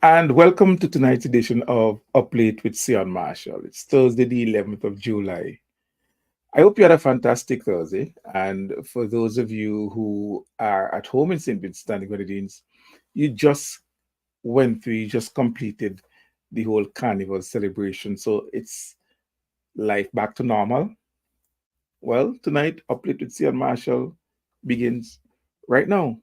And welcome to tonight's edition of Up Late with Sion Marshall. It's Thursday, the 11th of July. I hope you had a fantastic Thursday. And for those of you who are at home in St. Vincent and the Grenadines, you just completed the whole carnival celebration. So it's life back to normal. Well, tonight, Up Late with Sion Marshall begins right now.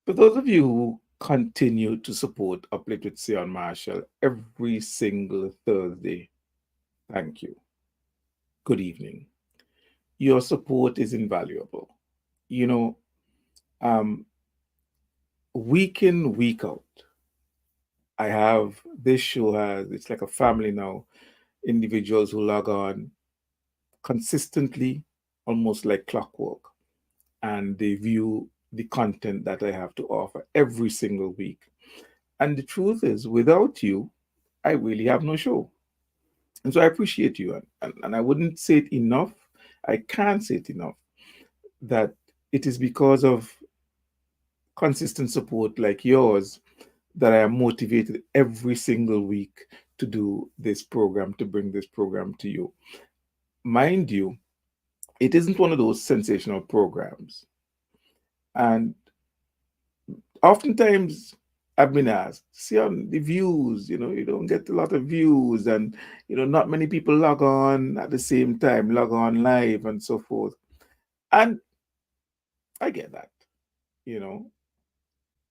For those of you who continue to support Uplift with Sion Marshall every single Thursday, thank you. Good evening. Your support is invaluable. You know, um, week in, week out, I have this show has it's like a family now. Individuals who log on consistently, almost like clockwork, and they view the content that I have to offer every single week. And the truth is, without you, I really have no show. And so I appreciate you. And I wouldn't say it enough. I can't say it enough that it is because of consistent support like yours that I am motivated every single week to do this program, to bring this program to you. Mind you, it isn't one of those sensational programs. And oftentimes I've been asked, see on the views, you don't get a lot of views, and not many people log on at the same time, log on live and so forth. And I get that, you know,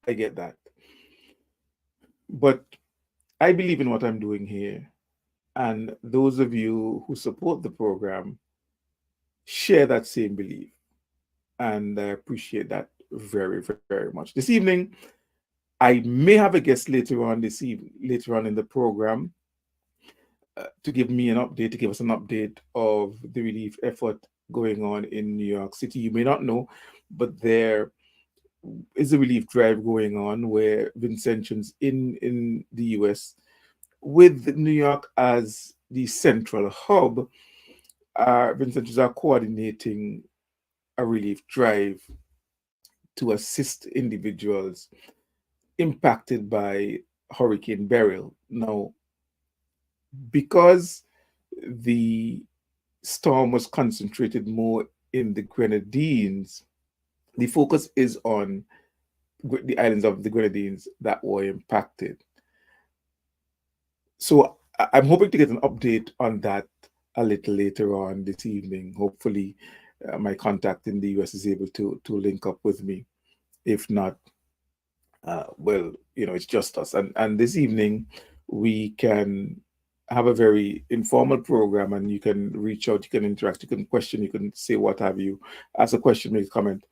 I get that. But I believe in what I'm doing here. And those of you who support the program share that same belief. And I appreciate that very, very much. This evening, I may have a guest later on in the program to give me an update, to give us an update of the relief effort going on in New York City. You may not know, but there is a relief drive going on where Vincentians in the US, with New York as the central hub, Vincentians are coordinating a relief drive to assist individuals impacted by Hurricane Beryl. Now, because the storm was concentrated more in the Grenadines, the focus is on the islands of the Grenadines that were impacted. So I'm hoping to get an update on that a little later on this evening. Hopefully, my contact in the US is able to link up with me. If not, well, it's just us. And this evening, we can have a very informal program, and you can reach out, you can interact, you can question, you can say what have you, ask a question, make a comment,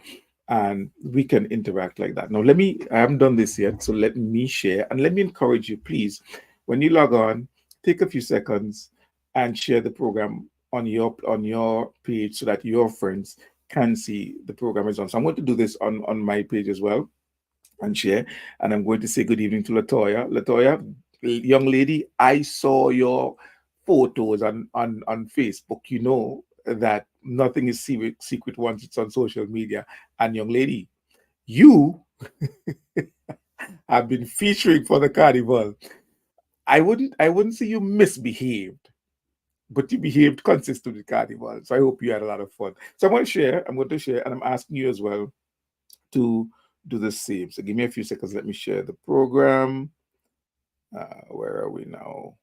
and we can interact like that. Now, I haven't done this yet, so let me share and let me encourage you, please, when you log on, take a few seconds and share the program on your page so that your friends can see the program is on. So I'm going to do this on my page as well and share. And I'm going to say good evening to Latoya. Latoya, young lady, I saw your photos on Facebook. You know that nothing is secret once it's on social media. And young lady, you have been featuring for the carnival. I wouldn't say you misbehaved, but you behaved consistent with carnival. So I hope you had a lot of fun. So I'm going to share, and I'm asking you as well to do the same. So give me a few seconds. Let me share the program. Where are we now?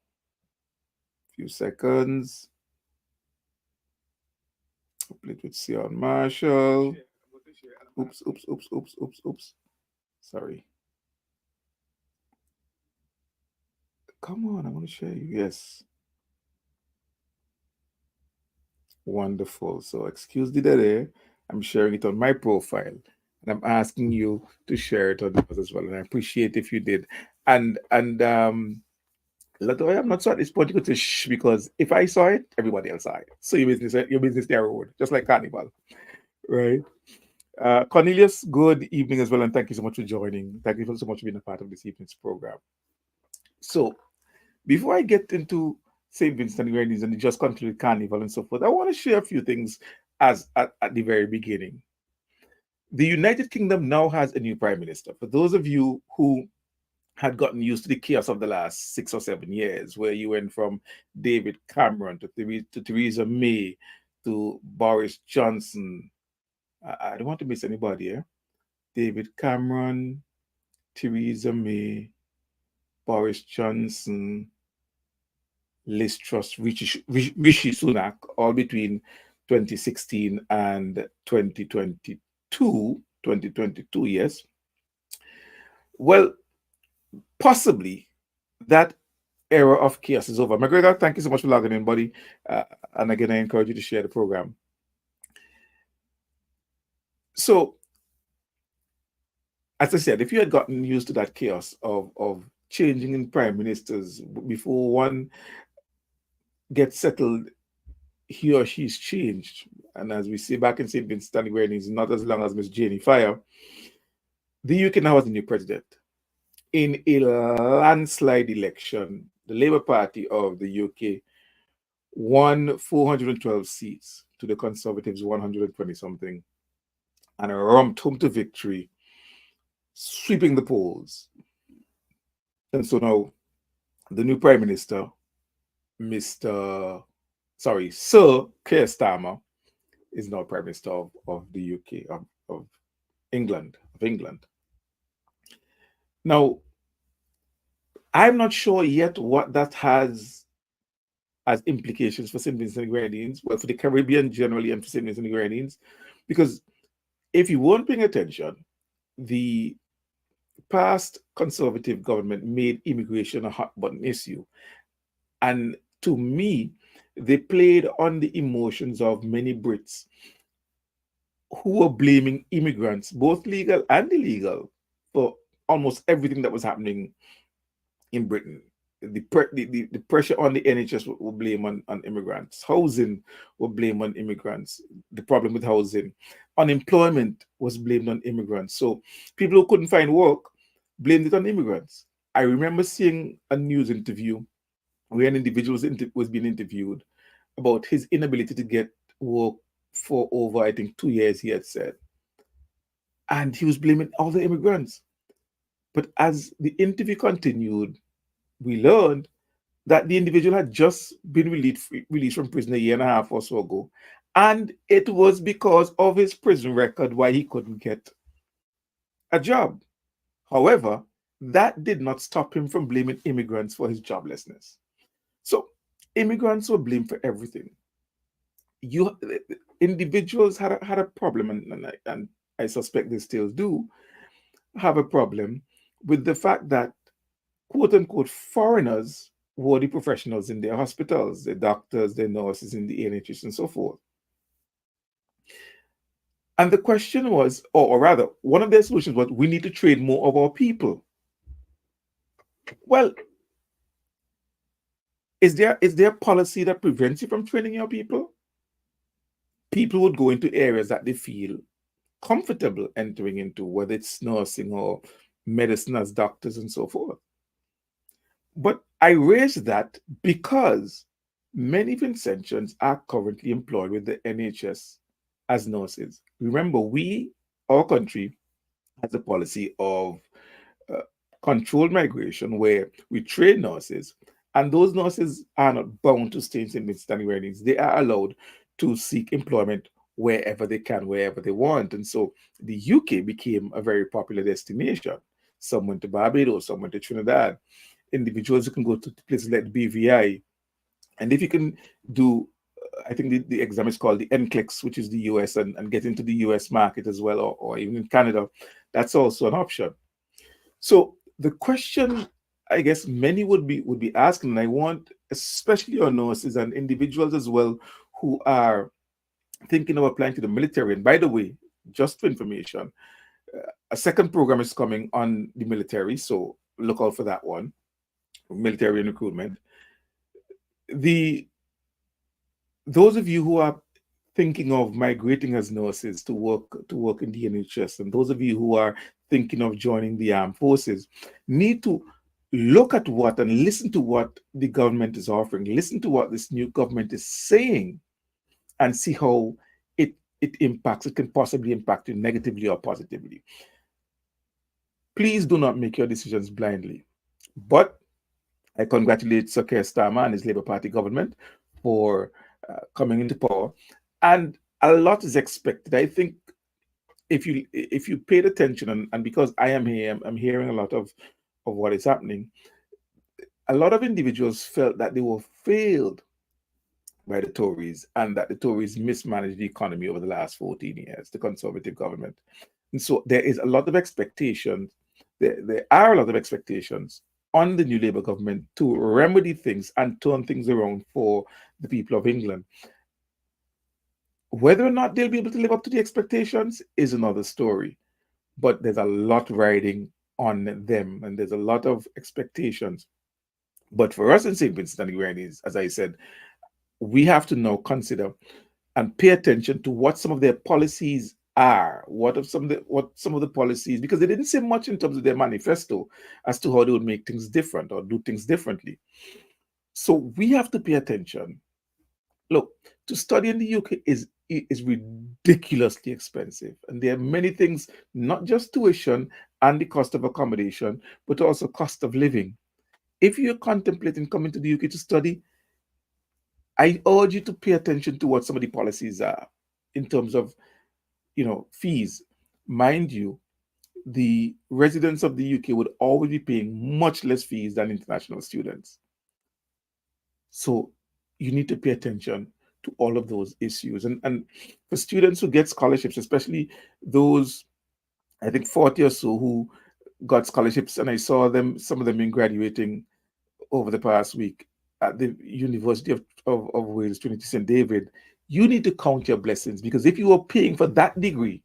Few seconds. Complete with Sion Marshall. Oops, oops, oops, oops, oops, oops. Sorry. Come on, I want to share you. Yes. Wonderful. So excuse the delay. I'm sharing it on my profile. And I'm asking you to share it on yours as well. And I appreciate if you did. And Latoya, I'm not so at this point you could say shh because if I saw it, everybody else saw it. So your business there road, just like Carnival, right? Cornelius, good evening as well, and thank you so much for joining. Thank you so much for being a part of this evening's program. So, before I get into St. Vincent and Grenadines and the just concluded Carnival and so forth, I want to share a few things as at the very beginning. The United Kingdom now has a new prime minister. For those of you who had gotten used to the chaos of the last 6 or 7 years, where you went from David Cameron to Theresa May to Boris Johnson. I don't want to miss anybody here. David Cameron, Theresa May, Boris Johnson, Liz Truss, Rishi Sunak, all between 2016 and 2022, yes. Well, possibly that era of chaos is over. McGregor, thank you so much for logging in, buddy. And again, I encourage you to share the program. So, as I said, if you had gotten used to that chaos of changing in prime ministers before one gets settled, he or she's changed. And as we see back in St. Vincent and Grenadines, not as long as Miss Janie Fire, the UK now has a new president. In a landslide election, the Labour Party of the UK won 412 seats to the Conservatives 120 something, and romped home to victory, sweeping the polls. And so now the new Prime Minister, Sir Keir Starmer, is now Prime Minister of the UK, of England. Now, I'm not sure yet what that has as implications for St. Vincent and Grenadines, well, for the Caribbean generally and for St. Vincent and Grenadines, because if you weren't paying attention, the past Conservative government made immigration a hot button issue. And to me, they played on the emotions of many Brits who were blaming immigrants, both legal and illegal, for almost everything that was happening in Britain. The pressure on the NHS will blame on immigrants. Housing will blame on immigrants. The problem with housing. Unemployment was blamed on immigrants. So people who couldn't find work blamed it on immigrants. I remember seeing a news interview where an individual was being interviewed about his inability to get work for over, I think, 2 years, he had said. And he was blaming all the immigrants. But as the interview continued, we learned that the individual had just been released from prison a year and a half or so ago. And it was because of his prison record why he couldn't get a job. However, that did not stop him from blaming immigrants for his joblessness. So immigrants were blamed for everything. Individuals had a problem, and I suspect they still do have a problem with the fact that quote unquote foreigners were the professionals in their hospitals, the doctors, the nurses in the NHS, and so forth. And the question was, or rather, one of their solutions was, we need to train more of our people. Well, is there a policy that prevents you from training your people? People would go into areas that they feel comfortable entering into, whether it's nursing or medicine as doctors and so forth. But I raise that because many Vincentians are currently employed with the NHS as nurses. Remember, our country, has a policy of controlled migration where we train nurses, and those nurses are not bound to stay in St. Vincent and Grenadines. They are allowed to seek employment wherever they can, wherever they want. And so the UK became a very popular destination. Some went to Barbados, some went to Trinidad. Individuals who can go to places like BVI. And if you can do, I think the exam is called the NCLEX, which is the US, and get into the US market as well, or even in Canada, that's also an option. So the question I guess many would be asking, and I want especially our nurses and individuals as well who are thinking of applying to the military. And by the way, just for information, a second program is coming on the military, so look out for that one. military and recruitment. The those of you who are thinking of migrating as nurses to work in the NHS, and those of you who are thinking of joining the armed forces, need to look at what and listen to what the government is offering. Listen to what this new government is saying, and see how it impacts. It can possibly impact you negatively or positively. Please do not make your decisions blindly. But I congratulate Sir Keir Starmer and his Labour Party government for coming into power, and a lot is expected. I think if you paid attention, and because I am here, I'm hearing a lot of what is happening. A lot of individuals felt that they were failed by the Tories, and that the Tories mismanaged the economy over the last 14 years, the Conservative government. And so there is a lot of expectations. There are a lot of expectations on the new Labour government to remedy things and turn things around for the people of England. Whether or not they'll be able to live up to the expectations is another story. But there's a lot riding on them, and there's a lot of expectations. But for us in St. Vincent and the Grenadines, as I said, we have to now consider and pay attention to what some of their policies are. What some of the policies, because they didn't say much in terms of their manifesto as to how they would make things different or do things differently. So we have to pay attention. Look, to study in the UK is ridiculously expensive, and there are many things, not just tuition and the cost of accommodation, but also cost of living. If you're contemplating coming to the UK to study, I urge you to pay attention to what some of the policies are in terms of fees. Mind you, the residents of the UK would always be paying much less fees than international students. So you need to pay attention to all of those issues. And for students who get scholarships, especially those, I think 40 or so who got scholarships, and I saw them, some of them in graduating over the past week at the University of Wales, Trinity St. David, you need to count your blessings, because if you were paying for that degree,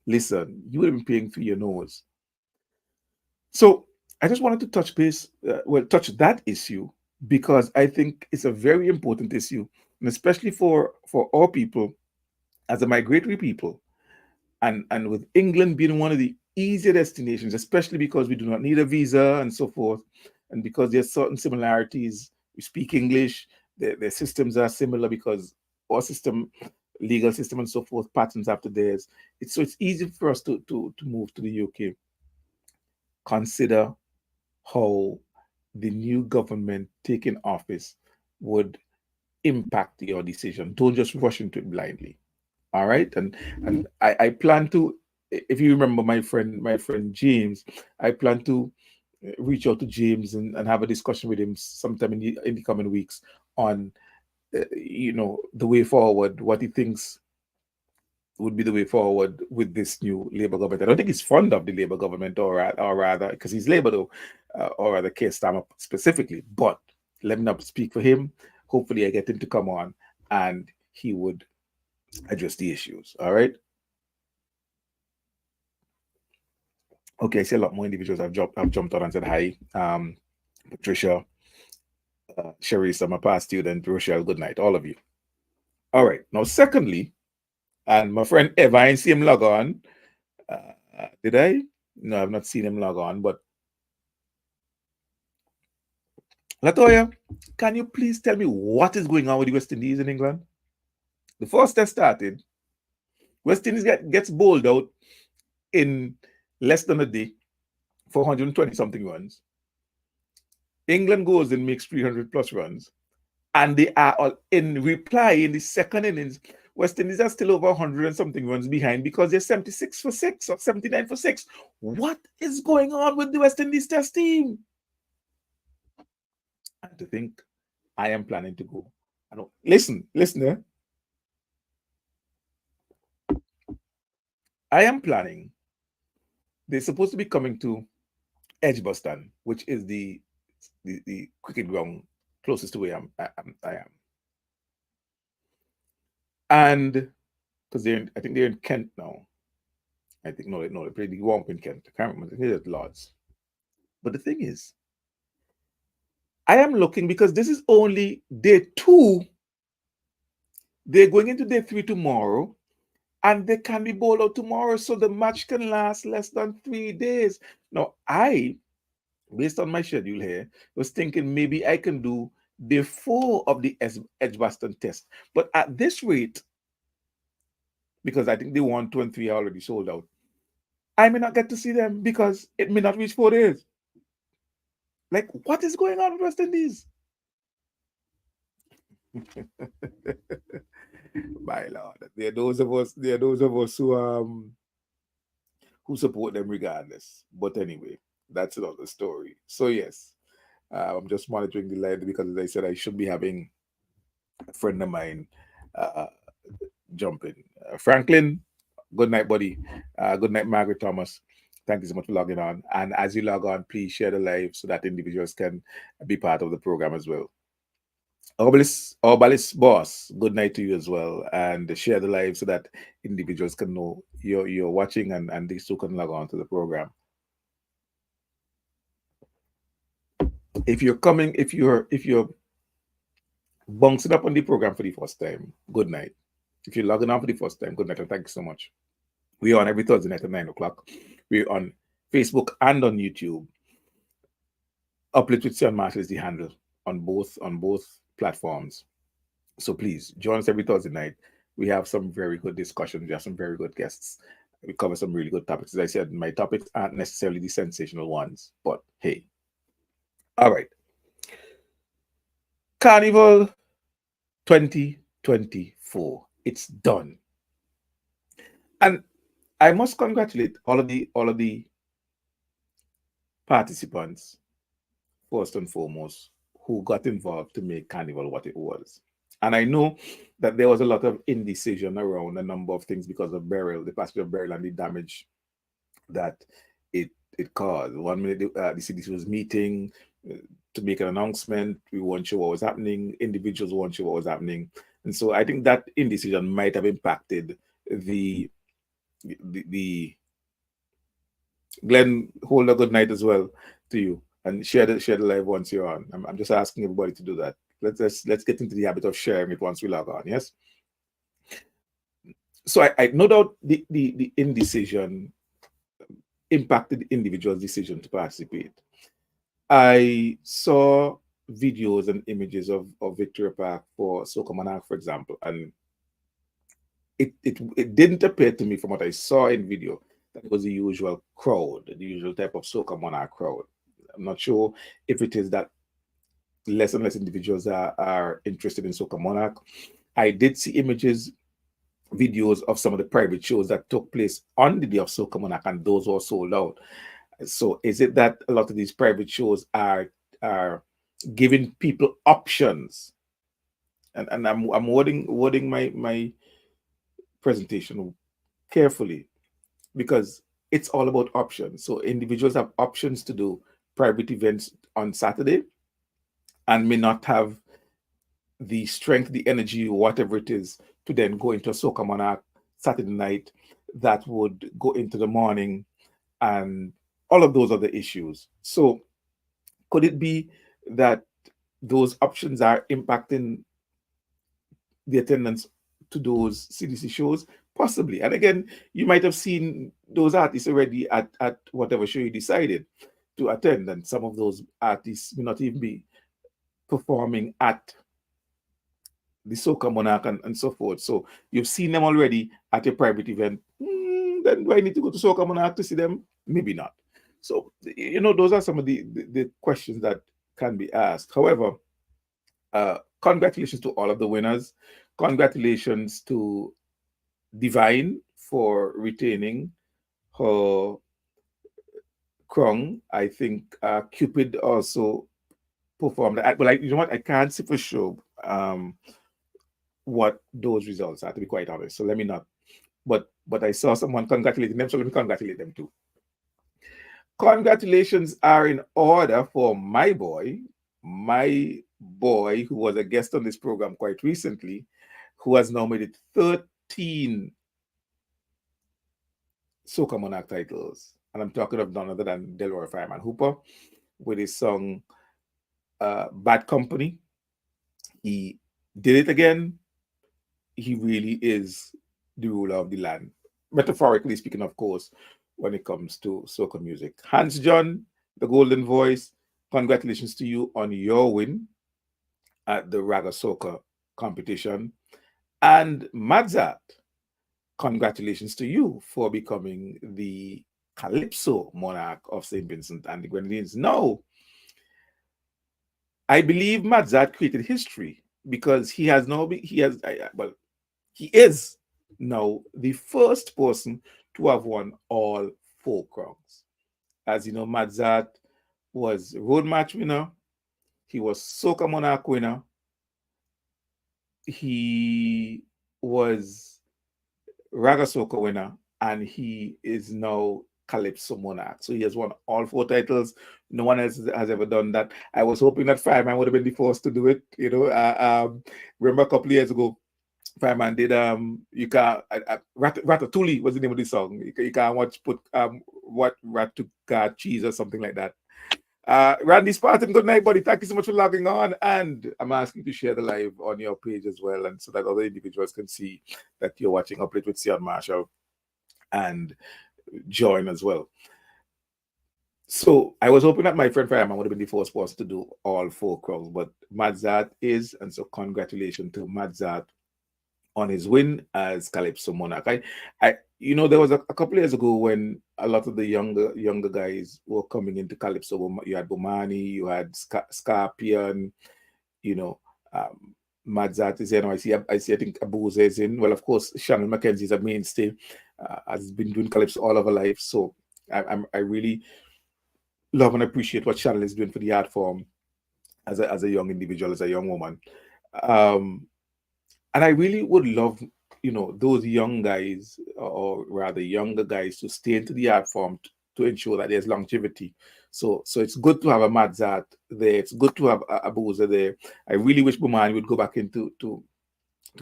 listen, you would have been paying through your nose. So I just wanted to touch that issue, because I think it's a very important issue, and especially for our people as a migratory people, and with England being one of the easier destinations, especially because we do not need a visa and so forth, and because there's certain similarities. We speak English, their systems are similar because our system, legal system and so forth, patterns after theirs. It's easy for us to move to the UK. Consider how the new government taking office would impact your decision. Don't just rush into it blindly. All right. And I plan to, if you remember my friend James, I plan to reach out to James and have a discussion with him sometime in the coming weeks on the way forward, what he thinks would be the way forward with this new Labour government. I don't think he's fond of the Labour government, or rather, because he's Labour though, or rather Keir Starmer specifically. But let me not speak for him. Hopefully, I get him to come on and he would address the issues. All right. Okay, I see a lot more individuals have jumped on and said hi. Patricia, Sharissa, my past student, Rochelle, good night, all of you. All right. Now, secondly, and my friend Eva, I didn't see him log on. Did I? No, I've not seen him log on. But Latoya, can you please tell me what is going on with the West Indies in England? The first test started. West Indies gets bowled out in less than a day for 120 something runs. England goes and makes 300 plus runs. And they are all in reply in the second innings. West Indies are still over 100 and something runs behind because they're 76 for 6 or 79 for 6. What is going on with the West Indies test team? And to think I am planning to go. I don't listen. I am planning. They're supposed to be coming to Edgbaston, which is the cricket ground closest to where I am. And because I think they're in Kent now. I think no, they played the Womp in Kent. I can't remember. They're at Lords. But the thing is, I am looking because this is only day 2. They're going into day 3 tomorrow, and they can be bowled out tomorrow, so the match can last less than 3 days. Now, based on my schedule here, was thinking maybe I can do day 4 of the Edgbaston test. But at this rate, because I think they 1, 2, and 3 are already sold out, I may not get to see them because it may not reach 4 days. Like, what is going on with West Indies? My lord, there are those of us. There are those of us who support them regardless. But anyway, that's another story. So yes, I'm just monitoring the line because, as I said, I should be having a friend of mine uh, jump in. Franklin, good night, buddy. Good night, Margaret Thomas. Thank you so much for logging on. And as you log on, please share the live so that individuals can be part of the program as well. Orbalis boss, good night to you as well. And share the live so that individuals can know you're watching, and these two can log on to the program. If you're bouncing up on the program for the first time, good night. If you're logging on for the first time, good night and thank you so much. We're on every Thursday night at 9 o'clock. We're on Facebook and on YouTube. Uplift with Sean Marshall is the handle on both platforms. So please join us every Thursday night. We have some very good discussions. We have some very good guests. We cover some really good topics. As I said, my topics aren't necessarily the sensational ones, but hey. All right. Carnival 2024. It's done. And I must congratulate all of the participants, first and foremost, who got involved to make Carnival what it was. And I know that there was a lot of indecision around a number of things because of Beryl, the passage of Beryl, and the damage that it caused. 1 minute the CDC was meeting to make an announcement. We weren't sure what was happening. Individuals weren't sure what was happening, and so I think that indecision might have impacted the Glenn. Hold a good night as well to you, and share the live once you're on. I'm just asking everybody to do that. Let's get into the habit of sharing it once we log on. Yes. So I no doubt the indecision impacted the individual's decision to participate. I saw videos and images of Victoria Park for Soca Monarch, for example, and it didn't appear to me from what I saw in video that it was the usual crowd, the usual type of Soca Monarch crowd. I'm not sure if it is that less and less individuals are interested in Soca Monarch. I did see images, videos of some of the private shows that took place on the day of Soca Monarch, and those were sold out. So is it that a lot of these private shows are giving people options? And I'm wording my presentation carefully because it's all about options. So individuals have options to do private events on Saturday and may not have the strength, the energy, whatever it is, to then go into a Soca Monarch Saturday night that would go into the morning and all of those other issues. So could it be that those options are impacting the attendance to those CDC shows? Possibly. And again, you might have seen those artists already at whatever show you decided to attend, and some of those artists may not even be performing at the Soca Monarch and so forth. So you've seen them already at a private event. Then do I need to go to Soca Monarch to see them? Maybe not. So, those are some of the questions that can be asked. However, congratulations to all of the winners. Congratulations to Divine for retaining her crown. I think Cupid also performed. But you know what? I can't say for sure what those results are, to be quite honest. So let me not. But I saw someone congratulating them, so let me congratulate them too. Congratulations are in order for my boy who was a guest on this program quite recently, who has now made it 13 Soca Monarch titles. And I'm talking of none other than Delroy Fireman Hooper with his song Bad Company. He did it again. He really is the ruler of the land, metaphorically speaking, of course, when it comes to soca music. Hans John, the Golden Voice, congratulations to you on your win at the Raga Soca competition. And Madzat, congratulations to you for becoming the Calypso monarch of St. Vincent and the Grenadines. Now, I believe Madzat created history because he has now, well, he is now the first person to have won all four crowns. As you know, Madzat was road match winner, he was Soca Monarch winner, he was Raga Soca winner, and he is now Calypso Monarch. So he has won all four titles. No one else has ever done that. I was hoping that Fireman would have been the first to do it. Remember a couple of years ago, Fireman did you can't Ratatouille was the name of the song. You can't what rat to God cheese or something like that. Randy Spartan, good night, buddy. Thank you so much for logging on. And I'm asking you to share the live on your page as well, and so that other individuals can see that you're watching Up Late with Sion Marshall and join as well. So I was hoping that my friend Fireman would have been the first person to do all four crowns, but Madzat is, and so congratulations to Madzat on his win as Calypso Monarch. There was a couple of years ago when a lot of the younger guys were coming into Calypso. You had Bomani, you had Scorpion, Madzat is in. I see. I think Abuza is in. Well, of course, Shannon McKenzie is a mainstay. Has been doing Calypso all of her life. So I really love and appreciate what Shannon is doing for the art form as a young individual, as a young woman. And I really would love, those young guys, or rather younger guys, to stay into the art form to ensure that there's longevity. So it's good to have a Madzat there. It's good to have a Abuza there. I really wish Bomani would go back into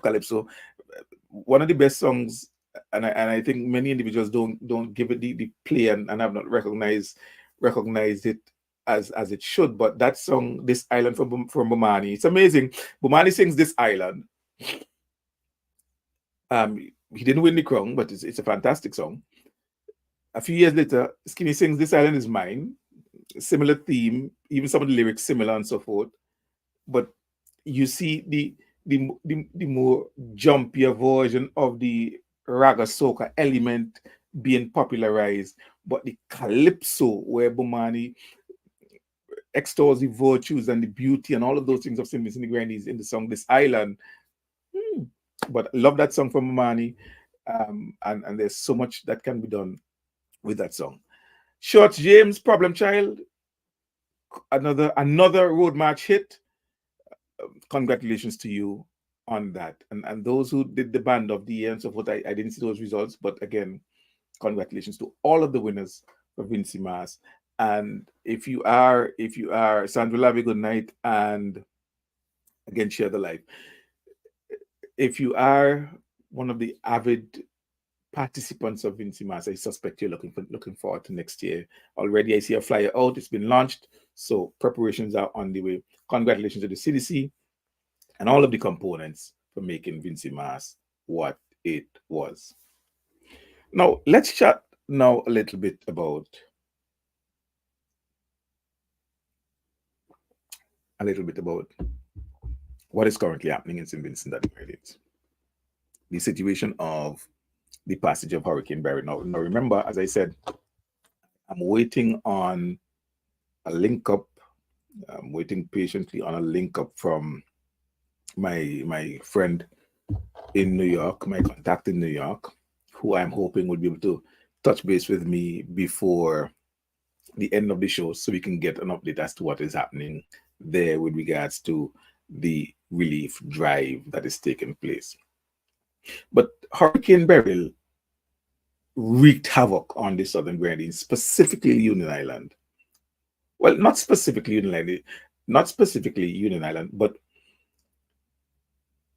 Calypso. One of the best songs, and I think many individuals don't give it the play and have not recognized it as it should. But that song, This Island from Bomani, it's amazing. Bomani sings This Island. He didn't win the crown, but it's a fantastic song. A few years later, Skinny sings This Island Is Mine. Similar theme, even some of the lyrics similar and so forth. But you see the more jumpier version of the Raga Soca element being popularized, but the Calypso, where Bomani extols the virtues and the beauty and all of those things of St. Vincent and the Grenadines in the song This Island. But I love that song from Bomani, and there's so much that can be done with that song. Short James, Problem Child, another road march hit. Congratulations to you on that. And those who did the band of the year and so forth, I didn't see those results, but again, congratulations to all of the winners for Vincy Mas. And if you are Sandra Lavi, good night, and again, share the live. If you are one of the avid participants of Vincy Mas, I suspect you're looking forward to next year. Already I see a flyer out, it's been launched, so preparations are on the way. Congratulations to the CDC and all of the components for making Vincy Mas what it was. Now, let's chat now a little bit about what is currently happening in St. Vincent and the Grenadines. The situation of the passage of Hurricane Beryl. Now remember, as I said, I'm waiting on a link up. I'm waiting patiently on a link up from my friend in New York, my contact in New York, who I'm hoping will be able to touch base with me before the end of the show so we can get an update as to what is happening there with regards to the relief drive that is taking place. But Hurricane Beryl wreaked havoc on the Southern Grenadines, specifically Union Island. Well, not specifically Union Island, but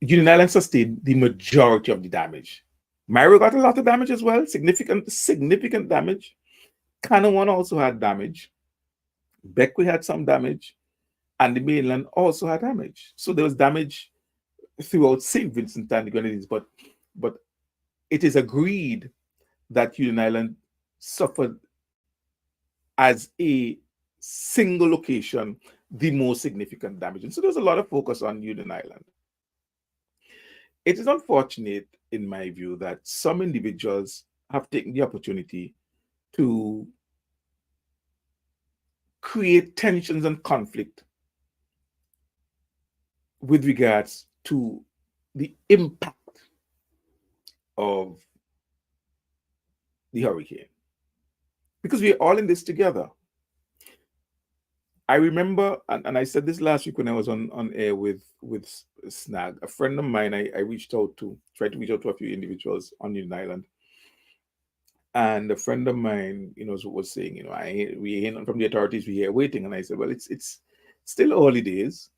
Union Island sustained the majority of the damage. Myro got a lot of damage as well, significant damage. Canawan also had damage. Beckwith had some damage. and the mainland also had damage. So there was damage throughout St. Vincent and the Grenadines, but it is agreed that Union Island suffered as a single location the most significant damage. And so there's a lot of focus on Union Island. It is unfortunate, in my view, that some individuals have taken the opportunity to create tensions and conflict with regards to the impact of the hurricane. Because we're all in this together. I remember, and I said this last week when I was on air with Snag, a friend of mine I reached out to, tried to reach out to a few individuals on Union Island. And a friend of mine, was saying, we hear from the authorities, we are waiting. And I said, well, it's still early days,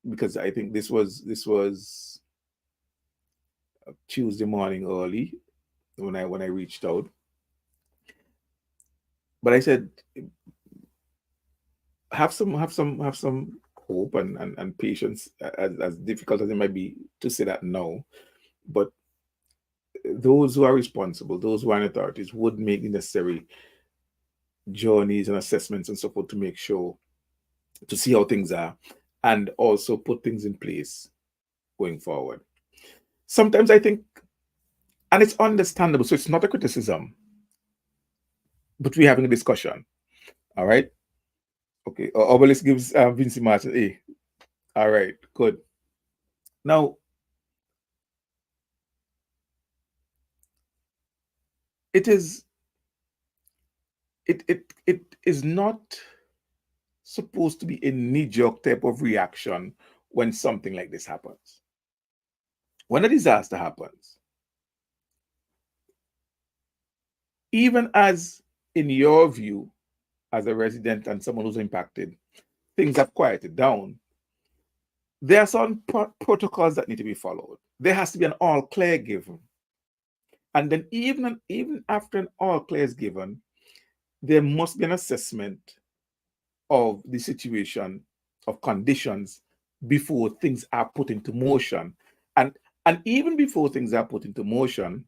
because I think this was Tuesday morning early when I reached out. But I said, have some hope and patience, as difficult as it might be to say that now. But those who are responsible, those who are in authorities, would make the necessary journeys and assessments and so forth to make sure, to see how things are, and also put things in place going forward. Sometimes I think, and it's understandable, so it's not a criticism, but we're having a discussion. All right. Okay. Obelisk gives Vincy Martin A. All right. Good. Now, it is it is not supposed to be a knee-jerk type of reaction when something like this happens. When a disaster happens, even as in your view, as a resident and someone who's impacted, things have quieted down, there are some protocols that need to be followed. There has to be an all clear given. And then even after an all clear is given, there must be an assessment of the situation, of conditions, before things are put into motion. And even before things are put into motion,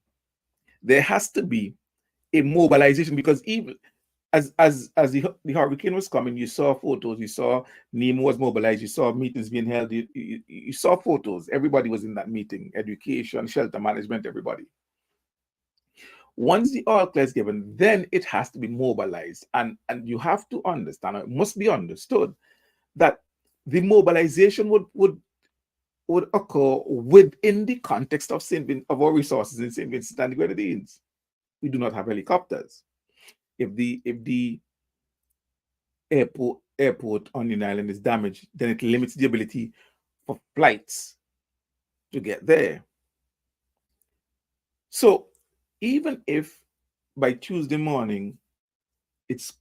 there has to be a mobilization, because even as the hurricane was coming, you saw photos, you saw NEMO was mobilized, you saw meetings being held, you saw photos. Everybody was in that meeting, education, shelter management, everybody. Once the all clear is given, then it has to be mobilized. And you have to understand, it must be understood, that the mobilization would occur within the context of of our resources in St. Vincent and the Grenadines. We do not have helicopters. If the airport on the island is damaged, then it limits the ability for flights to get there. So even if by Tuesday morning it's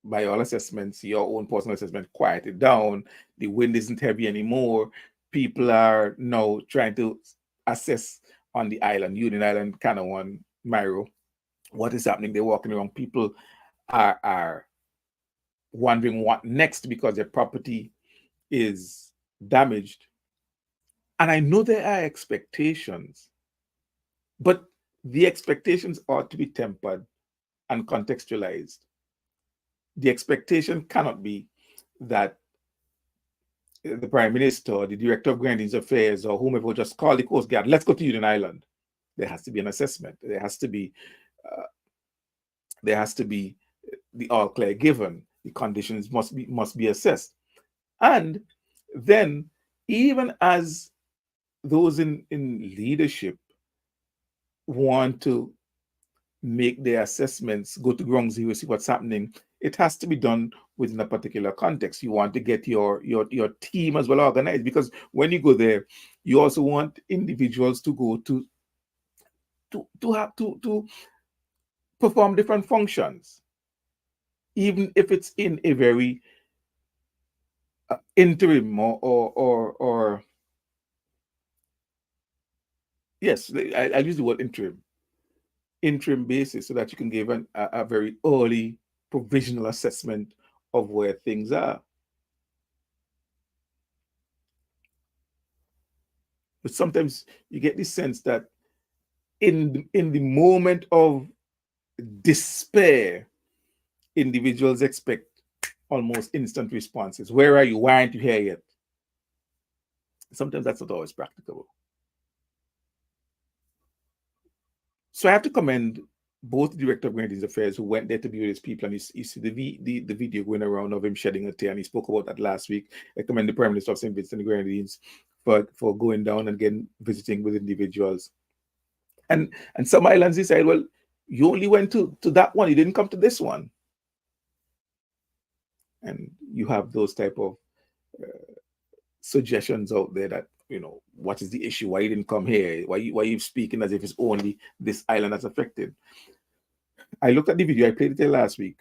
by all assessments, your own personal assessment, quieted down, the wind isn't heavy anymore, people are now trying to assess on the island, Union Island, Canouan, Myro, what is happening. They're walking around. People are wondering what next, because their property is damaged. And I know there are expectations, but the expectations ought to be tempered and contextualized. The expectation cannot be that the Prime Minister or the Director of Grenadines Affairs or whomever will just call the Coast Guard, let's go to Union Island. There has to be an assessment. There has to be the all clear given. The conditions must be assessed. And then, even as those in leadership want to make their assessments, go to ground zero, see what's happening, it has to be done within a particular context. You want to get your team as well organized, because when you go there, you also want individuals to go to perform different functions, even if it's in a very interim or yes, I'll use the word interim basis, so that you can give a very early provisional assessment of where things are. But sometimes you get this sense that in the moment of despair, individuals expect almost instant responses. Where are you? Why aren't you here yet? Sometimes that's not always practicable. So I have to commend both the director of Grenadines Affairs who went there to be with his people, and you see the video going around of him shedding a tear, and he spoke about that last week. I commend the Prime Minister of St. Vincent and the Grenadines for going down and again visiting with individuals. And some islands he said, well, you only went to that one, you didn't come to this one. And you have those type of suggestions out there that, what is the issue? Why you didn't come here? Why you speaking as if it's only this island that's affected? I looked at the video, I played it there last week,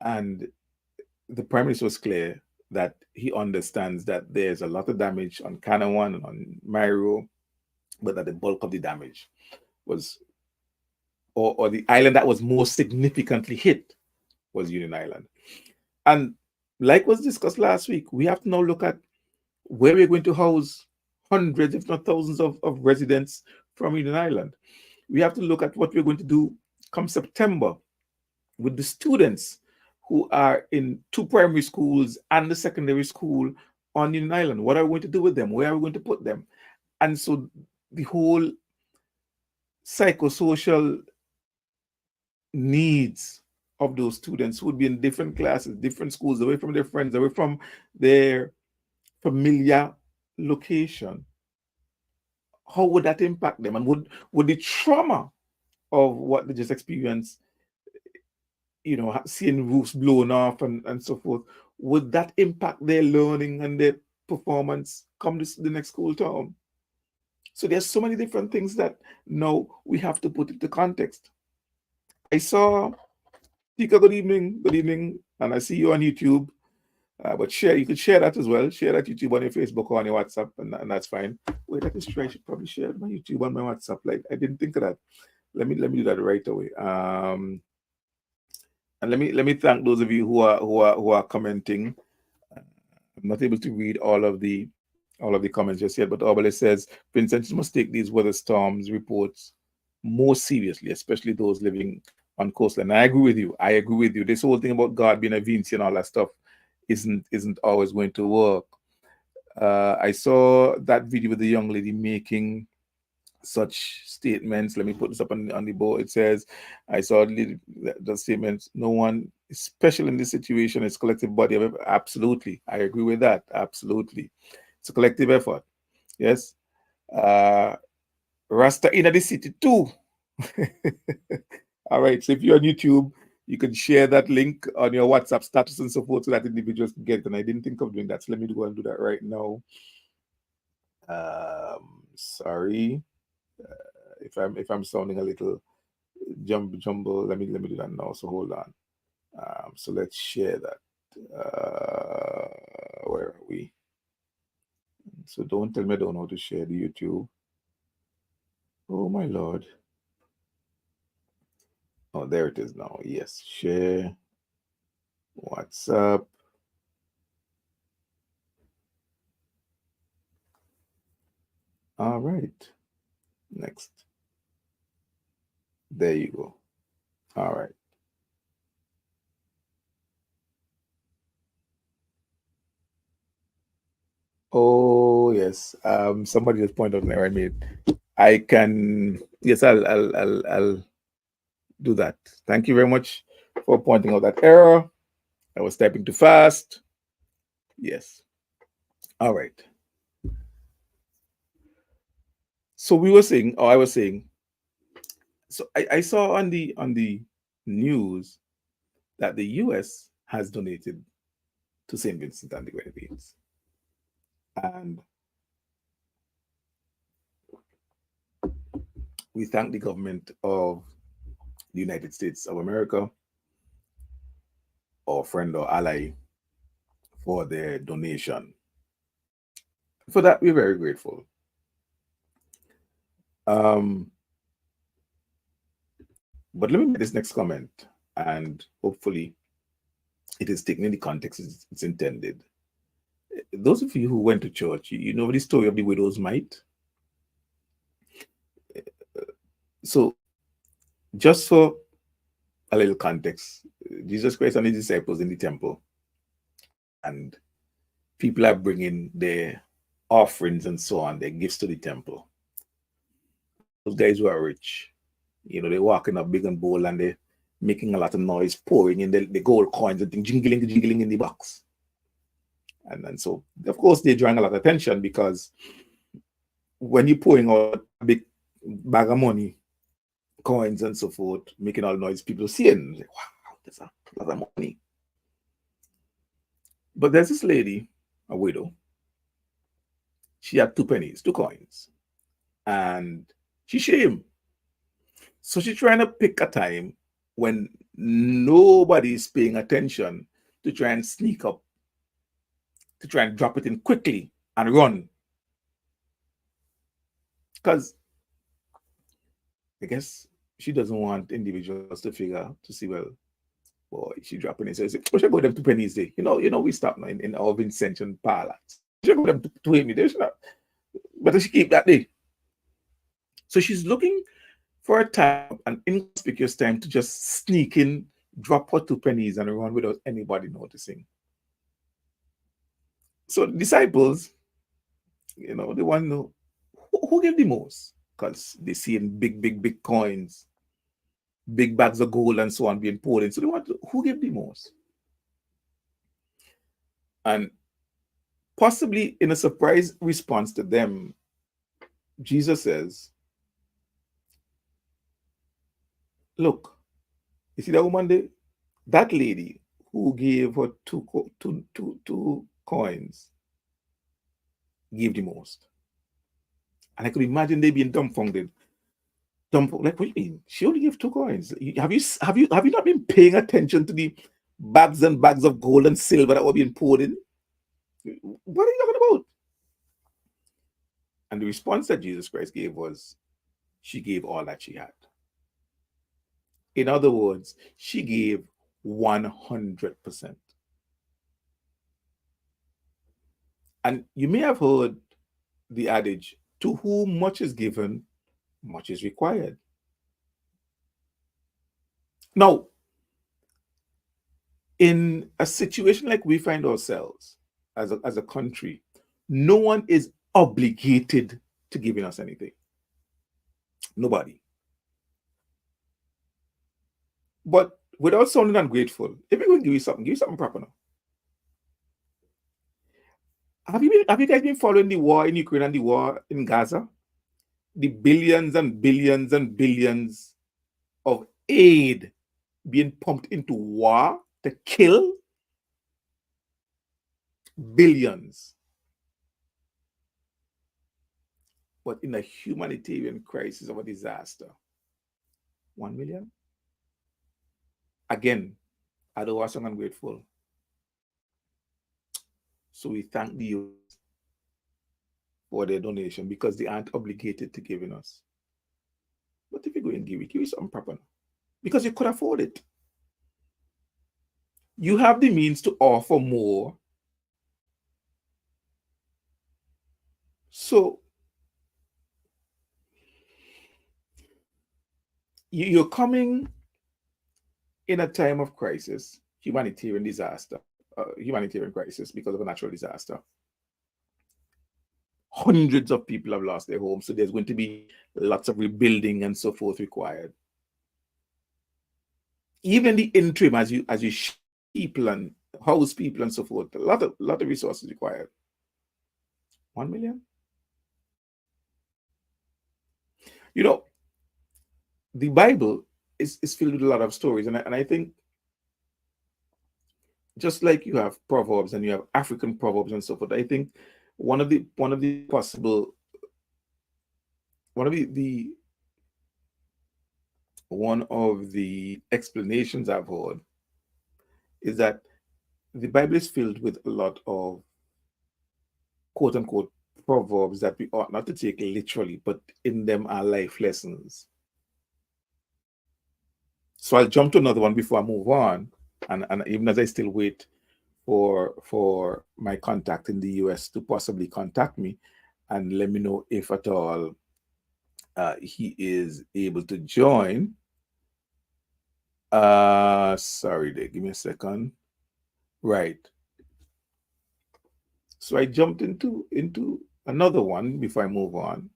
and the Prime Minister was clear that he understands that there's a lot of damage on Canawan and on Mairo, but that the bulk of the damage was, or the island that was most significantly hit was Union Island. And like was discussed last week, we have to now look at where we're going to house hundreds, if not thousands of residents from Union Island. We have to look at what we're going to do come September with the students who are in 2 primary schools and the secondary school on Union Island. What are we going to do with them? Where are we going to put them? And so the whole psychosocial needs of those students would be in different classes, different schools, away from their friends, away from their familiar location. How would that impact them? And would the trauma of what they just experienced, seeing roofs blown off and so forth, would that impact their learning and their performance come the next school term? So there's so many different things that now we have to put into context. I saw Tika, good evening, and I see you on YouTube. But you could share that as well. Share that YouTube on your Facebook or on your WhatsApp, and that's fine. Wait, that is true. I should probably share my YouTube on my WhatsApp. Like, I didn't think of that. Let me do that right away. And let me thank those of you who are commenting. I'm not able to read all of the comments just yet, but Obale says Vincent must take these weather storms reports more seriously, especially those living on coastline. I agree with you. This whole thing about God being a Vinci and all that stuff isn't always going to work. I saw that video with the young lady making such statements. Let me put this up on the board. It says, I saw the statement, no one is special in this situation. It's collective body of effort. Absolutely. I agree with that. Absolutely. It's a collective effort. Yes. Rasta in the city too. All right. So if you're on YouTube, you can share that link on your WhatsApp status and so forth so that individuals can get it. And I didn't think of doing that. So let me go and do that right now. Sorry. If I'm sounding a little jumble, let me do that now. So hold on. So let's share that. Where are we? So don't tell me I don't know how to share the YouTube. Oh my Lord. Oh, there it is now. Yes, share WhatsApp. All right. Next. There you go. All right. Oh yes. Somebody just pointed out an error I made. I can. Yes, I'll do that. Thank you very much for pointing out that error. I was typing too fast. Yes. All right. So I was saying. So I saw on the news that the U.S. has donated to St. Vincent and the Grenadines, and we thank the government of the United States of America, our friend or ally, for their donation. For that, we're very grateful. But let me make this next comment, and hopefully it is taken in the context it's intended. Those of you who went to church, you know the story of the widow's mite. So, just for a little context, Jesus Christ and his disciples in the temple, and people are bringing their offerings and so on, their gifts to the temple. Those guys who are rich, they're walking up big and bold and they're making a lot of noise, pouring in the gold coins and things, jingling in the box. And so, of course, they're drawing a lot of attention because when you're pouring out a big bag of money, coins and so forth, making all noise, people see it and say, wow, that's a lot of money. But there's this lady, a widow. She had 2 pennies, 2 coins, and she shame. So she's trying to pick a time when nobody's paying attention to try and sneak up, to try and drop it in quickly and run. Because I guess she doesn't want individuals to figure to see, well, boy, she dropping it. So I should go them 2 pennies there. We stop now in our Vincentian parlance. She go them to me. They should not. But she keep that day. So she's looking for a time, an inconspicuous time to just sneak in, drop her 2 pennies and run without anybody noticing. So disciples, they want to know who gave the most, because they see in big coins, big bags of gold and so on being poured in. So they want to know who gave the most. And possibly in a surprise response to them, Jesus says, look, you see that woman there? That lady who gave her two coins gave the most. And I could imagine they being dumbfounded. Like, what do you mean? She only gave 2 coins. Have you not been paying attention to the bags and bags of gold and silver that were being poured in? What are you talking about? And the response that Jesus Christ gave was, she gave all that she had. In other words, she gave 100%. And you may have heard the adage, to whom much is given, much is required. Now, in a situation like we find ourselves as a country, no one is obligated to giving us anything. Nobody. But without sounding ungrateful, if we're going to give you something proper now. Have you guys been following the war in Ukraine and the war in Gaza? The billions and billions and billions of aid being pumped into war to kill? Billions. But in a humanitarian crisis of a disaster, 1 million? Again, I don't want someone ungrateful. So we thank the youth for their donation because they aren't obligated to giving us. But if you go and give you something proper because you could afford it. You have the means to offer more. So you're coming in a time of crisis, humanitarian disaster, humanitarian crisis because of a natural disaster. Hundreds of people have lost their homes, so there's going to be lots of rebuilding and so forth required. Even the interim, as you people and house people and so forth, a lot of resources required. 1 million. The Bible is filled with a lot of stories, and I think just like you have proverbs and you have African proverbs and so forth, I think one of the possible one of the explanations I've heard is that the Bible is filled with a lot of quote unquote proverbs that we ought not to take literally, but in them are life lessons. So I'll jump to another one before I move on, and even as I still wait for my contact in the US to possibly contact me and let me know if at all he is able to join. Sorry there, give me a second. Right. So I jumped into another one before I move on.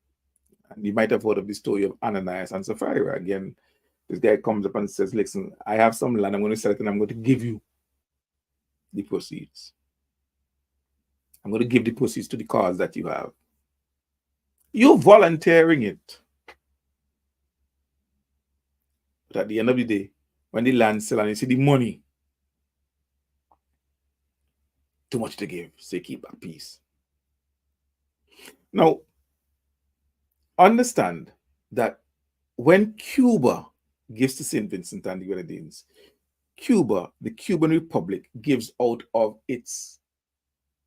And you might have heard of the story of Ananias and Sapphira. Again, this guy comes up and says, listen, I have some land, I'm going to sell it and I'm going to give you the proceeds. I'm going to give the proceeds to the cause that you have. You're volunteering it. But at the end of the day, when the land sell and you see the money, too much to give, so you keep that peace. Now, understand that when Cuba gives to St. Vincent and the Grenadines, Cuba, the Cuban Republic, gives out of its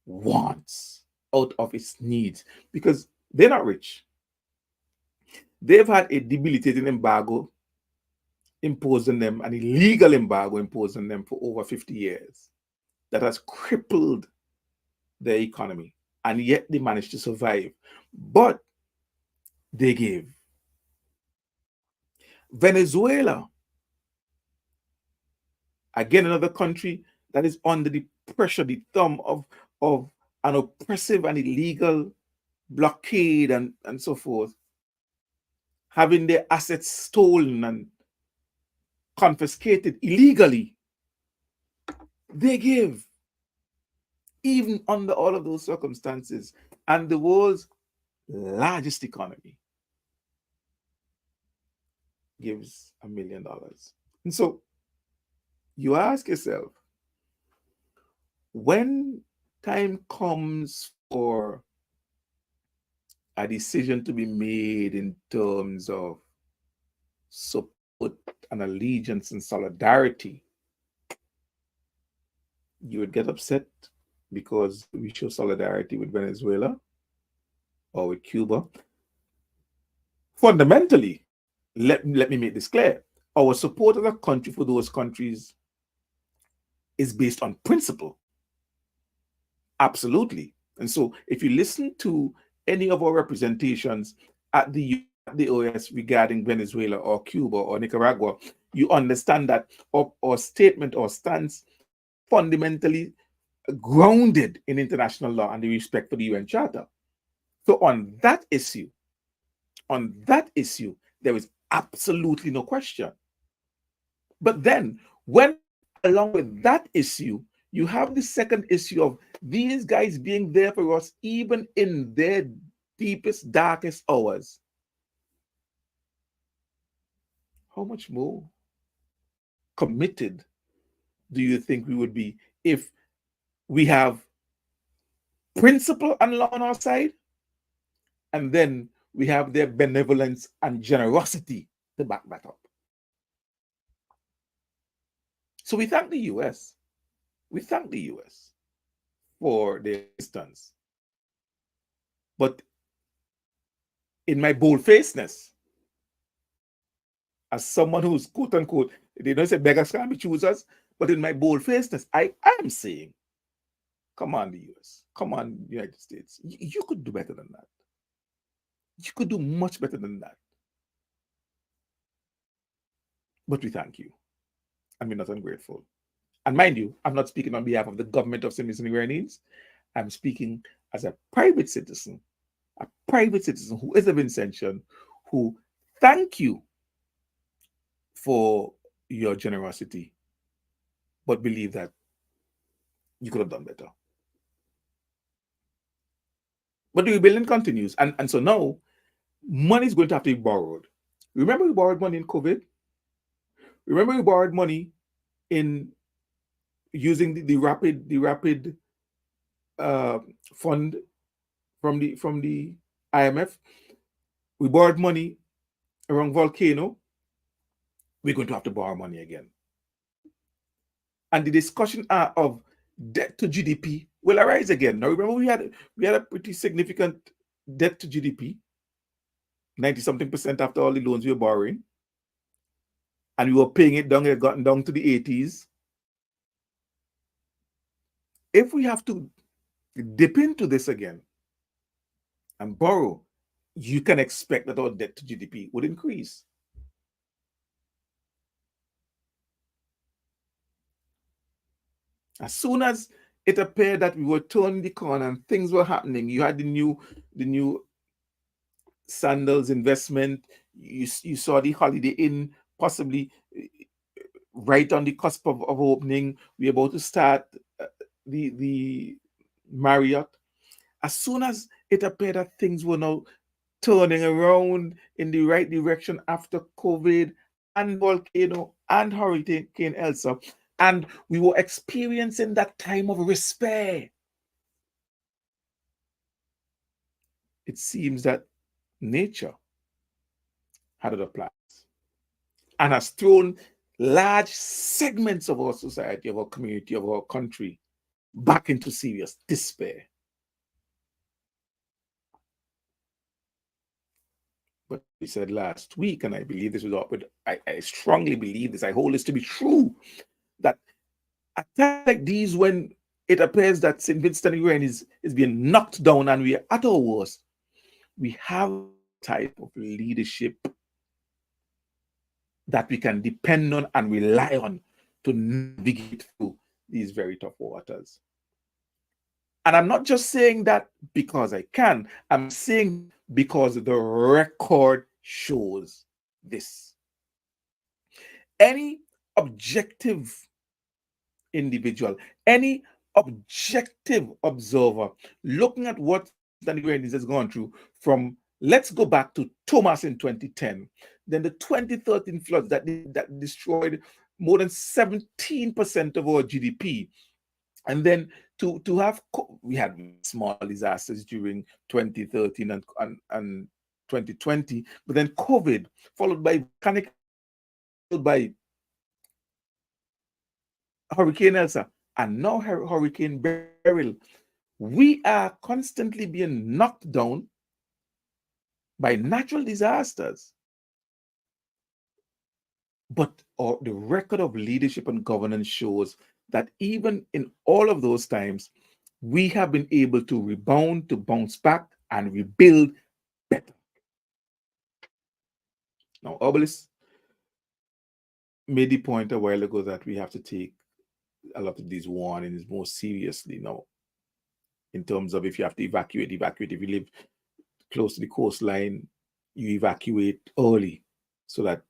wants, out of its needs, because they're not rich. They've had a debilitating embargo imposed on them, an illegal embargo imposed on them for over 50 years that has crippled their economy, and yet they managed to survive. But they gave. Venezuela, again, another country that is under the pressure, the thumb of an oppressive and illegal blockade and so forth, having their assets stolen and confiscated illegally, they give, even under all of those circumstances. And the world's largest economy gives $1 million. And so you ask yourself, when time comes for a decision to be made in terms of support and allegiance and solidarity, you would get upset because we show solidarity with Venezuela or with Cuba. Fundamentally, let me make this clear. Our support as a country for those countries is based on principle. Absolutely. And so if you listen to any of our representations at the OAS regarding Venezuela or Cuba or Nicaragua, you understand that our statement or stance fundamentally grounded in international law and the respect for the UN Charter. So on that issue, there is absolutely no question. But then, when along with that issue, you have the second issue of these guys being there for us even in their deepest, darkest hours, how much more committed do you think we would be if we have principle and law on our side, and then we have their benevolence and generosity to back that up? So we thank the US. We thank the US for their assistance. But in my bold-facedness, as someone who's quote unquote, they don't say beggars can't be choosers, but in my bold-facedness, I am saying, come on, the US, come on, United States, you could do better than that. You could do much better than that. But we thank you, and we're not ungrateful. And mind you, I'm not speaking on behalf of the government of St. Vincent and Grenadines. I'm speaking as a private citizen who is a Vincentian, who thank you for your generosity, but believe that you could have done better. But the rebuilding continues. And so now money is going to have to be borrowed. Remember we borrowed money in COVID? Remember we borrowed money in using the rapid fund from the IMF? We borrowed money around Volcano. We're going to have to borrow money again. And the discussion of debt to GDP will arise again. Now remember we had a pretty significant debt to GDP, 90-something% after all the loans we were borrowing. And we were paying it down, it had gotten down to the 80s. If we have to dip into this again and borrow you can expect that our debt to GDP would increase. As soon as it appeared that we were turning the corner and things were happening, you had the new sandals investment. You saw the Holiday Inn possibly right on the cusp of opening. We're about to start uh, the Marriott. As soon as it appeared that things were now turning around in the right direction after COVID and volcano and Hurricane Elsa, and we were experiencing that time of despair, it seems that nature had other plans and has thrown large segments of our society, of our community, of our country back into serious despair. But we said last week, and I believe this was up with, I strongly believe this, I hold this to be true, that at times like these, when it appears that St. Vincent and Grenadines is being knocked down and we are at our worst, we have a type of leadership that we can depend on and rely on to navigate through these very tough waters. And I'm not just saying that because I can, I'm saying because the record shows this. Any objective individual, any objective observer looking at what Danny Grandis has gone through, from let's go back to Thomas in 2010, then the 2013 floods that destroyed more than 17% of our GDP, and then to have we had small disasters during 2013 and 2020, but then COVID followed by volcanic, followed by Hurricane Elsa, and now Hurricane Beryl. We are constantly being knocked down by natural disasters, but the record of leadership and governance shows that even in all of those times, we have been able to rebound, to bounce back, and rebuild better. Now, Obelisk made the point a while ago that we have to take a lot of these warnings more seriously now, in terms of if you have to evacuate. If you live close to the coastline, you evacuate early so that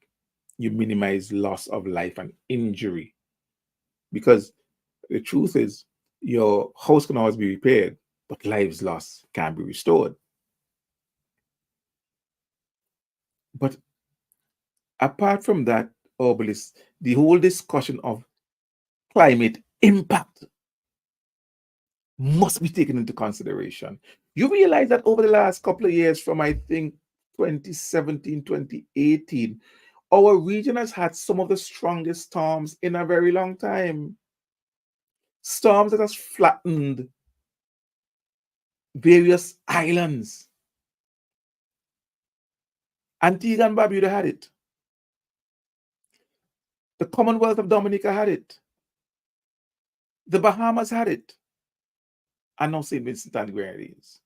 you minimize loss of life and injury. Because the truth is, your house can always be repaired, but lives lost can't be restored. But apart from that, Obelisk, the whole discussion of climate impact must be taken into consideration. You realize that over the last couple of years, from I think 2017, 2018, our region has had some of the strongest storms in a very long time. Storms that has flattened various islands. Antigua and Barbuda had it. The Commonwealth of Dominica had it. The Bahamas had it. And now St. Vincent and Grenadines.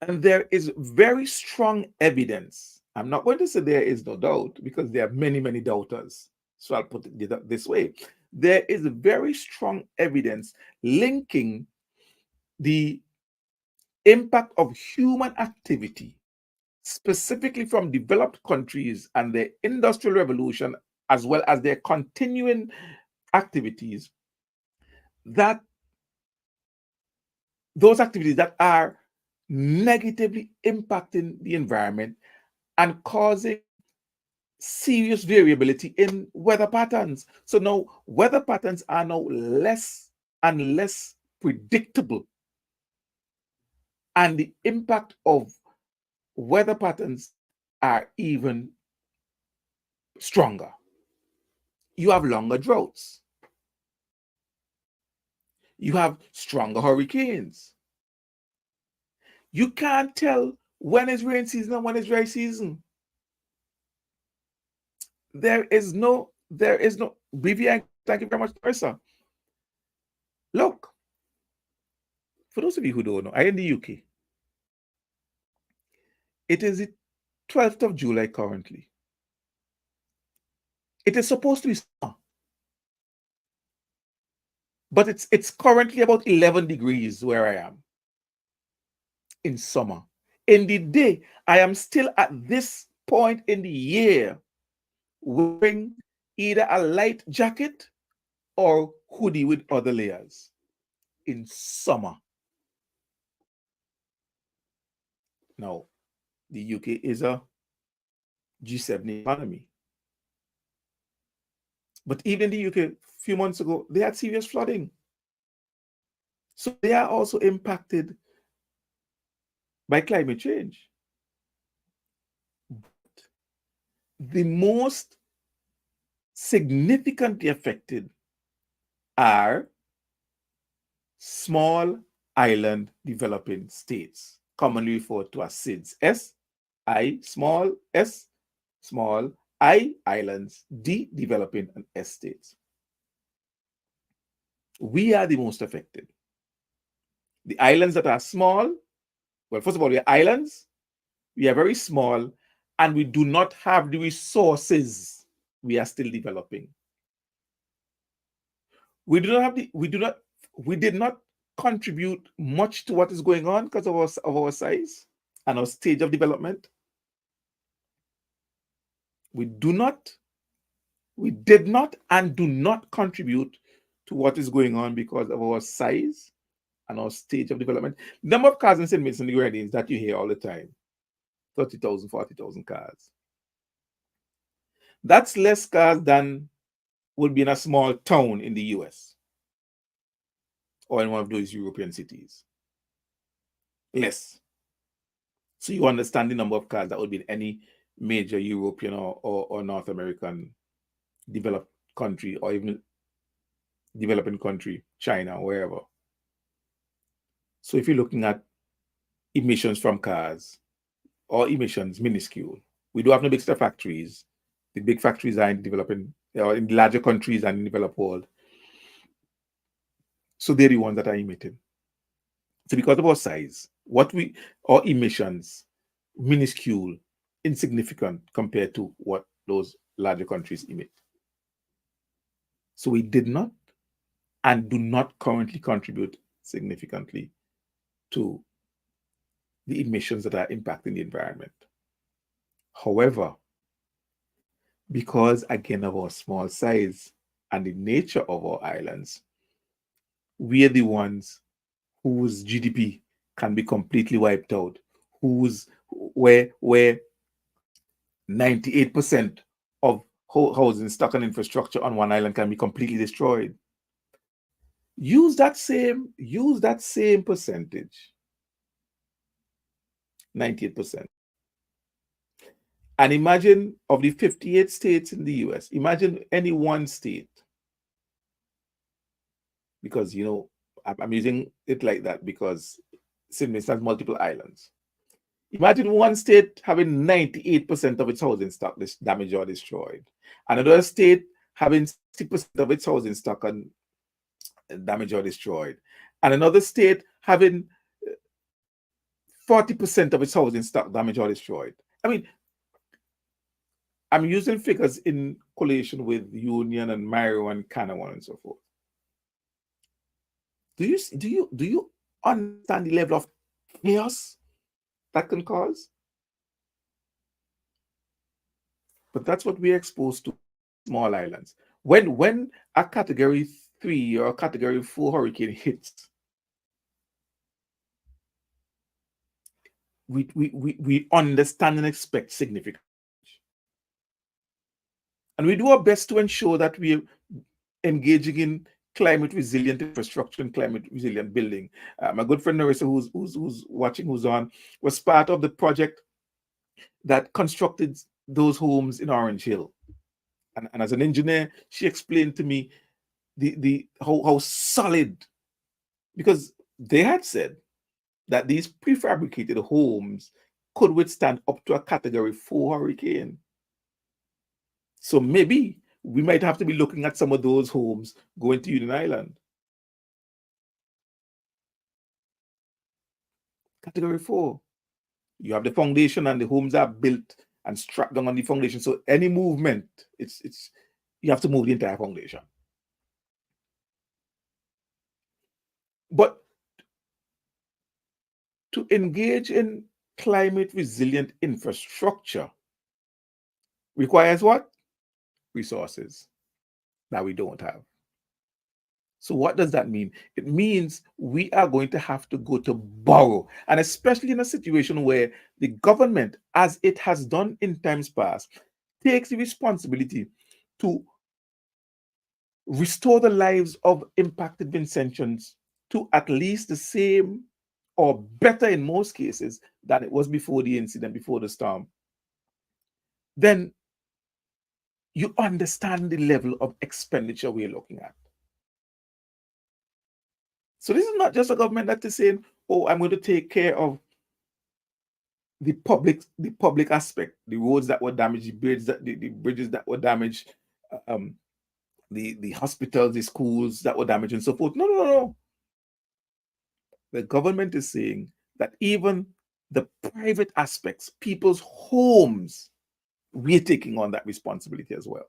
And there is very strong evidence. I'm not going to say there is no doubt, because there are many, many doubters. So I'll put it this way. There is very strong evidence linking the impact of human activity, specifically from developed countries and their industrial revolution, as well as their continuing activities, that those activities that are negatively impacting the environment and causing serious variability in weather patterns. So now weather patterns are now less and less predictable, and the impact of weather patterns are even stronger. You have longer droughts. You have stronger hurricanes. You can't tell when is rain season and when is dry season. There is no, Vivian, thank you very much, Marissa. Look, for those of you who don't know, I'm in the UK. It is the 12th of July currently. It is supposed to be summer, but it's currently about 11 degrees where I am in summer. In the day, I am still at this point in the year wearing either a light jacket or hoodie with other layers in summer. Now, the UK is a G7 economy. But even the UK, a few months ago, they had serious flooding. So they are also impacted by climate change. But the most significantly affected are small island developing states, commonly referred to as SIDS. S, small, I, islands, D, developing, and S states. We are the most affected. The islands that are small, well, first of all, we are islands, we are very small, and we do not have the resources. We are still developing. We did not contribute much to what is going on because of our size and our stage of development. We did not and do not contribute to what is going on because of our size and our stage of development. The number of cars in St. Vincent and the Grenadines that you hear all the time, 30,000, 40,000 cars. That's less cars than would be in a small town in the US or in one of those European cities. Less. So you understand the number of cars that would be in any major European or North American developed country, or even developing country, China, wherever. So if you're looking at emissions from cars, or emissions minuscule, we do have no big stuff factories. The big factories are in developing, or in larger countries and in the developed world. So they're the ones that are emitting. So because of our size, our emissions, minuscule, insignificant compared to what those larger countries emit. So we did not and do not currently contribute significantly to the emissions that are impacting the environment. However, because again of our small size and the nature of our islands, we are the ones whose GDP can be completely wiped out, where 98% of housing stock and infrastructure on one island can be completely destroyed. Use that same percentage, 98%. And imagine of the 58 states in the US, imagine any one state, because I'm using it like that because St. Vincent has multiple islands. Imagine one state having 98% of its housing stock damaged or destroyed, and another state having 60% of its housing stock damaged or destroyed, and another state having 40% of its housing stock damaged or destroyed. I mean, I'm using figures in collation with Union and Mario and Kanawha and so forth. Do you understand the level of chaos that can cause? But that's what we're exposed to, small islands. When a category 3 or a category 4 hurricane hits, we understand and expect significant. And we do our best to ensure that we're engaging in climate resilient infrastructure and climate resilient building. My good friend Narissa, who's watching, who's on, was part of the project that constructed those homes in Orange Hill. And as an engineer, she explained to me how solid, because they had said that these prefabricated homes could withstand up to a category 4 hurricane. So maybe we might have to be looking at some of those homes going to Union Island. Category 4. You have the foundation, and the homes are built and strapped down on the foundation. So any movement, it's you have to move the entire foundation. But to engage in climate resilient infrastructure requires what? Resources that we don't have. So what does that mean? It means we are going to have to go to borrow, and especially in a situation where the government, as it has done in times past, takes the responsibility to restore the lives of impacted Vincentians to at least the same or better in most cases than it was before the incident, before the storm, then you understand the level of expenditure we're looking at. So this is not just a government that is saying, oh, I'm going to take care of the public aspect, the roads that were damaged, the bridges that were damaged, um, the hospitals, the schools that were damaged, and so forth. No, no, no. The government is saying that even the private aspects, people's homes, we're taking on that responsibility as well.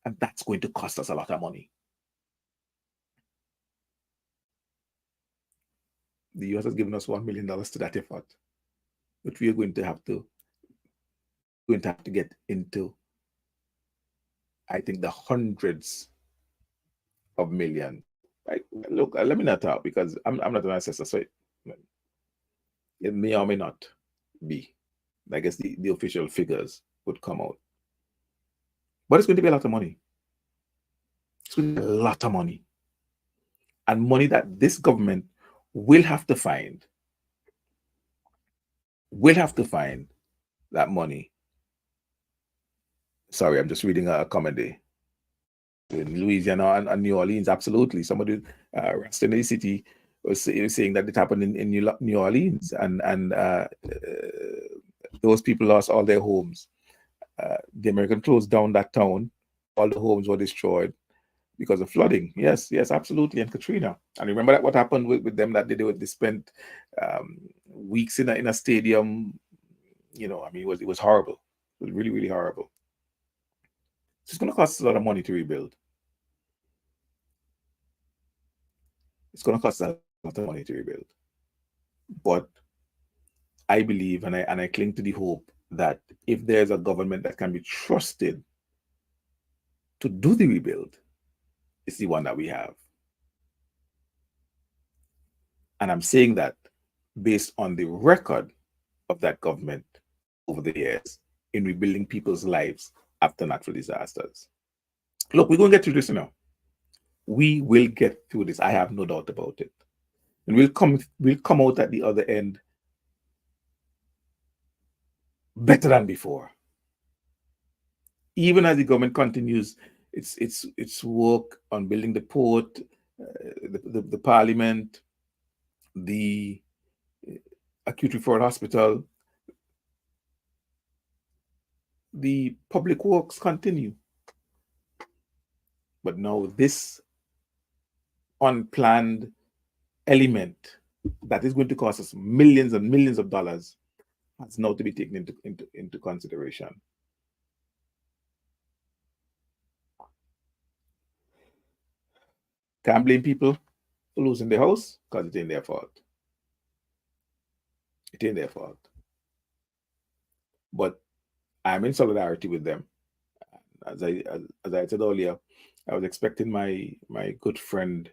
And that's going to cost us a lot of money. The US has given us $1 million to that effort, but we are going to have to get into, I think, the hundreds of millions. Right? Look, let me not talk because I'm not an assessor, so it may or may not be. I guess the official figures would come out. But it's going to be a lot of money. It's going to be a lot of money. And money that this government will have to find. That money. Sorry, I'm just reading a comedy. In Louisiana and New Orleans, absolutely. Somebody, Raston City, was saying that it happened in New Orleans, and those people lost all their homes. The American closed down that town. All the homes were destroyed because of flooding. Yes, absolutely. And Katrina. And remember that what happened with them, that they spent weeks in a stadium. You know, I mean, it was horrible. It was really, really horrible. So it's going to cost a lot of money to rebuild. It's going to cost a lot of money to rebuild. But I believe, and I cling to the hope that if there's a government that can be trusted to do the rebuild, it's the one that we have. And I'm saying that based on the record of that government over the years in rebuilding people's lives after natural disasters. Look, we're going to get through this now. We will get through this. I have no doubt about it. And we'll come out at the other end better than before. Even as the government continues its work on building the port, the parliament, the acute referral hospital, the public works continue. But now this unplanned element that is going to cost us millions and millions of dollars has now to be taken into consideration. Can't blame people for losing their house because it ain't their fault. It ain't their fault. But I'm in solidarity with them. As I said earlier, I was expecting my good friend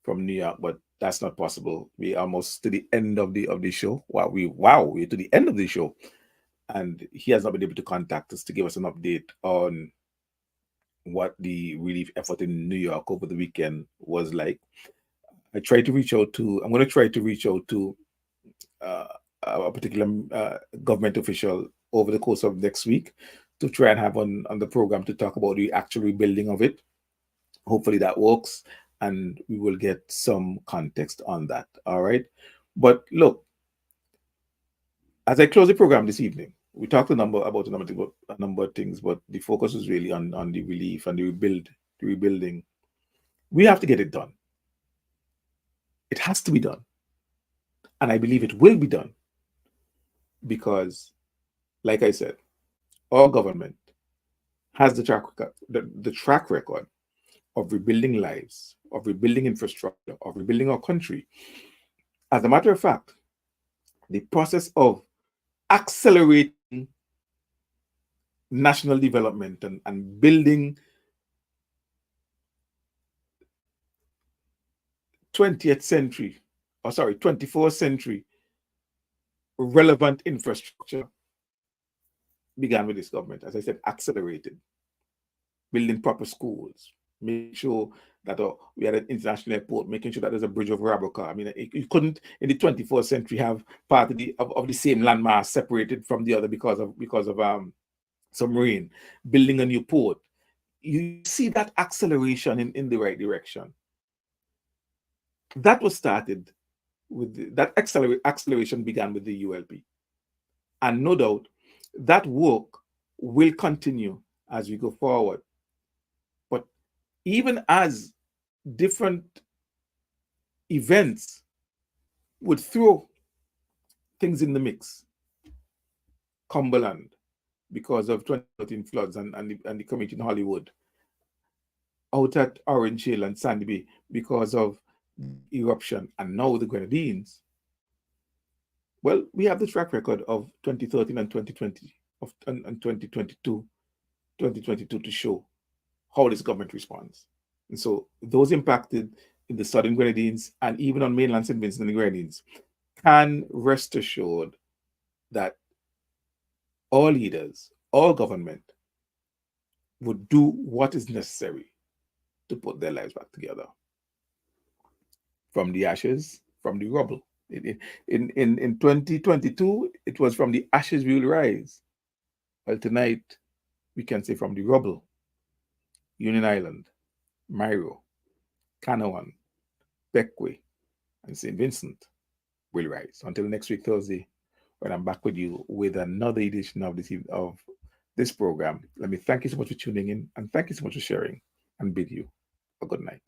from New York, but that's not possible. We're almost to the end of the show. We're to the end of the show. And he has not been able to contact us to give us an update on what the relief effort in New York over the weekend was like. I'm going to try to reach out to a particular government official over the course of next week to try and have on the program to talk about the actual rebuilding of it. Hopefully that works and we will get some context on that. All right. But look, as I close the program this evening, we talked a number of things, but the focus is really on the relief and the rebuilding. We have to get it done. It has to be done. And I believe it will be done. because, like I said, our government has the track record of rebuilding lives, of rebuilding infrastructure, of rebuilding our country. As a matter of fact, the process of accelerating national development and building 20th century, 24th century relevant infrastructure began with this government. As I said, accelerated, building proper schools, making sure that we had an international airport, making sure that there's a bridge over Raboka. I mean, you couldn't in the 24th century have part of the same landmass separated from the other because of submarine. Building a new port, you see that acceleration in the right direction. That was started with that acceleration began with the ULP, and no doubt that work will continue as we go forward. But even as different events would throw things in the mix, Cumberland, because of 2013 floods and the community in Hollywood, out at Orange Hill and Sandy Bay because of eruption, and now the Grenadines. Well, we have the track record of 2013 and 2020 and 2022 to show how this government responds. And so those impacted in the Southern Grenadines and even on mainland St. Vincent and the Grenadines can rest assured that all leaders, all government would do what is necessary to put their lives back together. From the ashes, from the rubble. In 2022, it was from the ashes we will rise. Well, tonight, we can say from the rubble, Union Island, Mairo, Canouan, Bequia, and St. Vincent will rise. Until next week, Thursday, when I'm back with you with another edition of this program. Let me thank you so much for tuning in, and thank you so much for sharing, and bid you a good night.